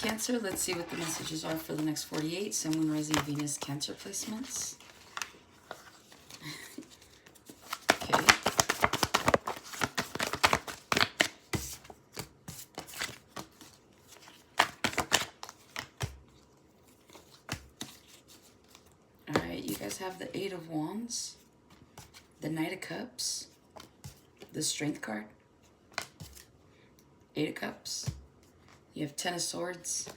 Cancer, let's see what the messages are for the next 48. Sun, Moon, Rising, Venus, Cancer placements. Okay. Alright, you guys have the Eight of Wands, the Knight of Cups, the Strength card, Eight of Cups. You have Ten of Swords,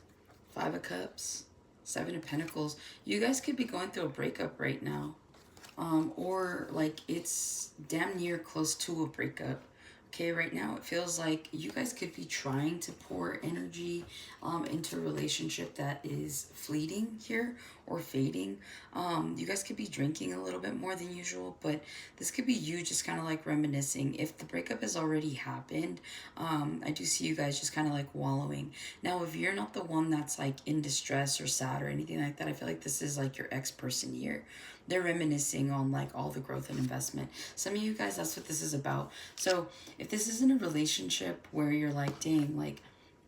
Five of Cups, Seven of Pentacles. You guys could be going through a breakup right now. Or like it's damn near close to a breakup. Okay, right now it feels like you guys could be trying to pour energy into a relationship that is fleeting here or fading. You guys could be drinking a little bit more than usual, but this could be you just kind of like reminiscing. If the breakup has already happened, I do see you guys just kind of like wallowing. Now, if you're not the one that's like in distress or sad or anything like that, I feel like this is like your ex-person here. They're reminiscing on like all the growth and investment. Some of you guys, that's what this is about. So if this isn't a relationship where you're like, dang, like,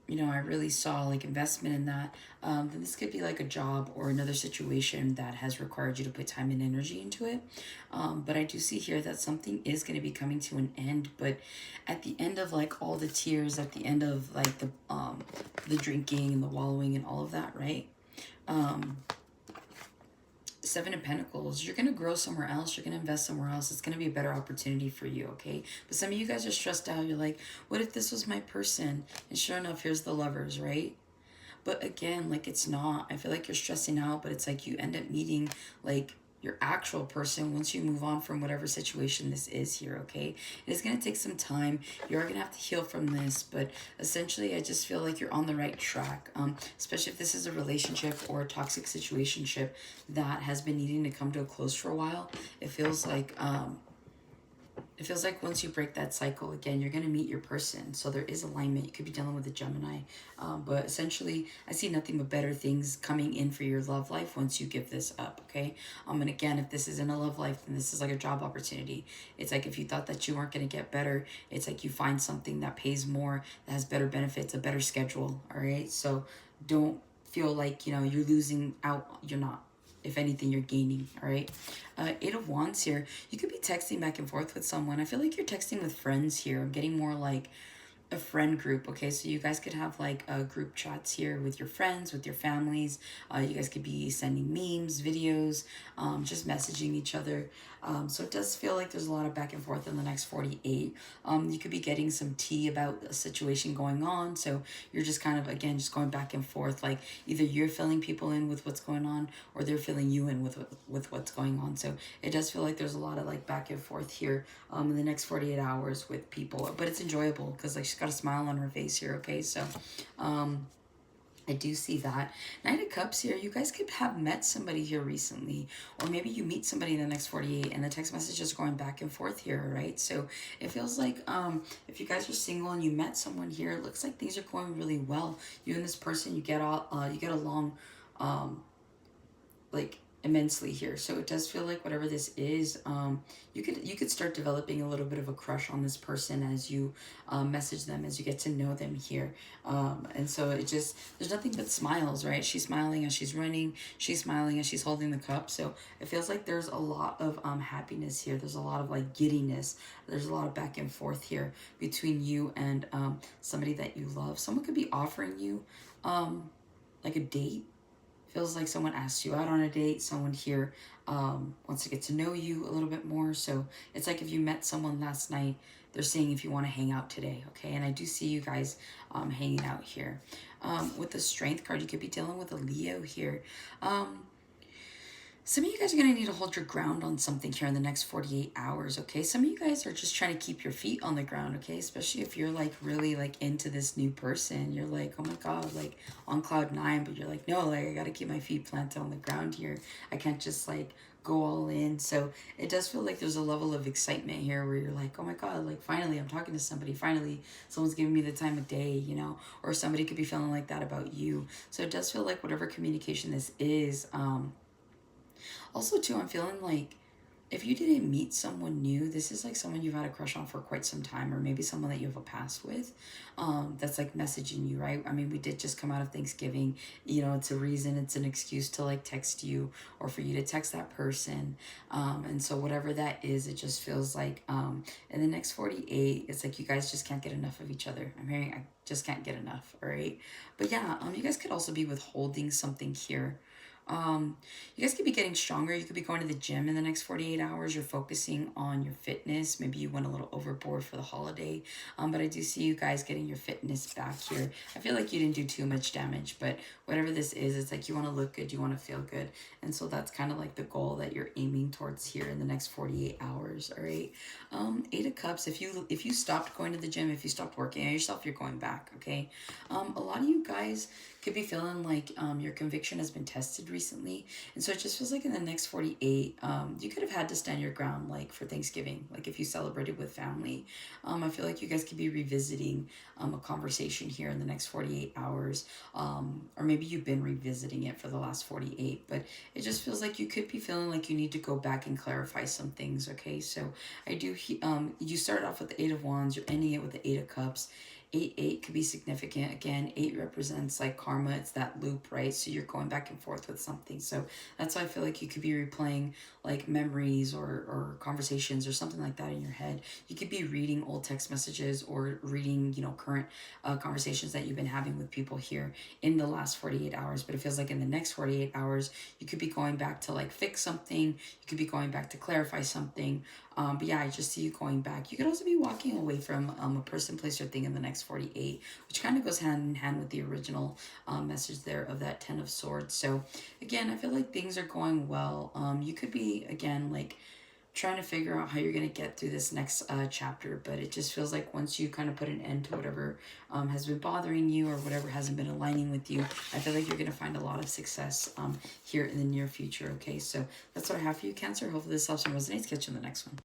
you know, I really saw like investment in that, then this could be like a job or another situation that has required you to put time and energy into it. But I do see here that something is going to be coming to an end. But at the end of like all the tears, at the end of like the drinking and the wallowing and all of that, right? Seven of Pentacles, you're going to grow somewhere else. You're going to invest somewhere else. It's going to be a better opportunity for you, okay? But some of you guys are stressed out. You're like, what if this was my person? And sure enough, here's the Lovers, right? But again, like it's not. I feel like you're stressing out, but it's like you end up meeting like your actual person once you move on from whatever situation this is here, okay? It is going to take some time. You're going to have to heal from this, but essentially I just feel like you're on the right track, especially if this is a relationship or a toxic situationship that has been needing to come to a close for a while. It feels like once you break that cycle, again, you're going to meet your person. So there is alignment. You could be dealing with a Gemini. But essentially, I see nothing but better things coming in for your love life once you give this up, okay? And again, if this isn't a love life, then this is like a job opportunity. It's like if you thought that you weren't going to get better, it's like you find something that pays more, that has better benefits, a better schedule, all right? So don't feel like, you know, you're losing out. You're not. If anything, you're gaining, all right? Eight of Wands here. You could be texting back and forth with someone. I feel like you're texting with friends here. I'm getting more like a friend group, okay? So you guys could have like group chats here with your friends, with your families. You guys could be sending memes, videos, just messaging each other. So it does feel like there's a lot of back and forth in the next 48. You could be getting some tea about a situation going on. So you're just kind of, again, just going back and forth. Like either you're filling people in with what's going on or they're filling you in with what's going on. So it does feel like there's a lot of like back and forth here in the next 48 hours with people. But it's enjoyable because like she's got a smile on her face here, okay? So I do see that. Knight of Cups here. You guys could have met somebody here recently. Or maybe you meet somebody in the next 48 and the text message is going back and forth here, right? So it feels like if you guys are single and you met someone here, it looks like things are going really well. You and this person, you get along like immensely here. So it does feel like whatever this is, you could start developing a little bit of a crush on this person as you message them, as you get to know them here. And so it just, there's nothing but smiles, right? She's smiling as she's running. She's smiling as she's holding the cup. So it feels like there's a lot of happiness here. There's a lot of like giddiness. There's a lot of back and forth here between you and somebody that you love. Someone could be offering you like a date. Feels like someone asked you out on a date. Someone here wants to get to know you a little bit more. So it's like if you met someone last night, they're saying if you want to hang out today, okay? And I do see you guys hanging out here. With the Strength card, you could be dealing with a Leo here. Some of you guys are going to need to hold your ground on something here in the next 48 hours, okay? Some of you guys are just trying to keep your feet on the ground, okay? Especially if you're, like, really, like, into this new person. You're like, oh, my God, like, on cloud 9. But you're like, no, like, I got to keep my feet planted on the ground here. I can't just, like, go all in. So it does feel like there's a level of excitement here where you're like, oh, my God, like, finally I'm talking to somebody. Finally, someone's giving me the time of day, you know? Or somebody could be feeling like that about you. So it does feel like whatever communication this is, also, too, I'm feeling like if you didn't meet someone new, this is like someone you've had a crush on for quite some time, or maybe someone that you have a past with, that's like messaging you, right? I mean, we did just come out of Thanksgiving. You know, it's a reason, it's an excuse to like text you or for you to text that person. And so, whatever that is, it just feels like in the next 48, it's like you guys just can't get enough of each other. I'm hearing I just can't get enough, all right? But yeah, you guys could also be withholding something here. Um, you guys could be getting stronger. You could be going to the gym in the next 48 hours. You're focusing on your fitness. Maybe you went a little overboard for the holiday. But I do see you guys getting your fitness back here. I feel like you didn't do too much damage, but whatever this is, it's like you want to look good, you want to feel good. And so that's kind of like the goal that you're aiming towards here in the next 48 hours, all right? Eight of Cups, if you stopped going to the gym, if you stopped working on yourself, you're going back, okay? A lot of you guys could be feeling like your conviction has been tested recently, and so it just feels like in the next 48, you could have had to stand your ground, like for Thanksgiving, like if you celebrated with family. I feel like you guys could be revisiting a conversation here in the next 48 hours, or maybe you've been revisiting it for the last 48, but it just feels like you could be feeling like you need to go back and clarify some things, okay? So I do, you started off with the Eight of Wands, you're ending it with the Eight of Cups. 8 could be significant. Again, 8 represents like karma. It's that loop, right? So you're going back and forth with something. So that's why I feel like you could be replaying like memories or conversations or something like that in your head. You could be reading old text messages or reading, you know, current conversations that you've been having with people here in the last 48 hours. But it feels like in the next 48 hours, you could be going back to like fix something. You could be going back to clarify something. But yeah, I just see you going back. You could also be walking away from a person, place, or thing in the next 48, which kind of goes hand in hand with the original message there of that 10 of Swords. So again, I feel like things are going well. You could be, again, like trying to figure out how you're going to get through this next chapter, but it just feels like once you kind of put an end to whatever has been bothering you or whatever hasn't been aligning with you, I feel like you're going to find a lot of success here in the near future. Okay, so that's what I have for you, Cancer. Hopefully this helps and resonates. Catch you in the next one.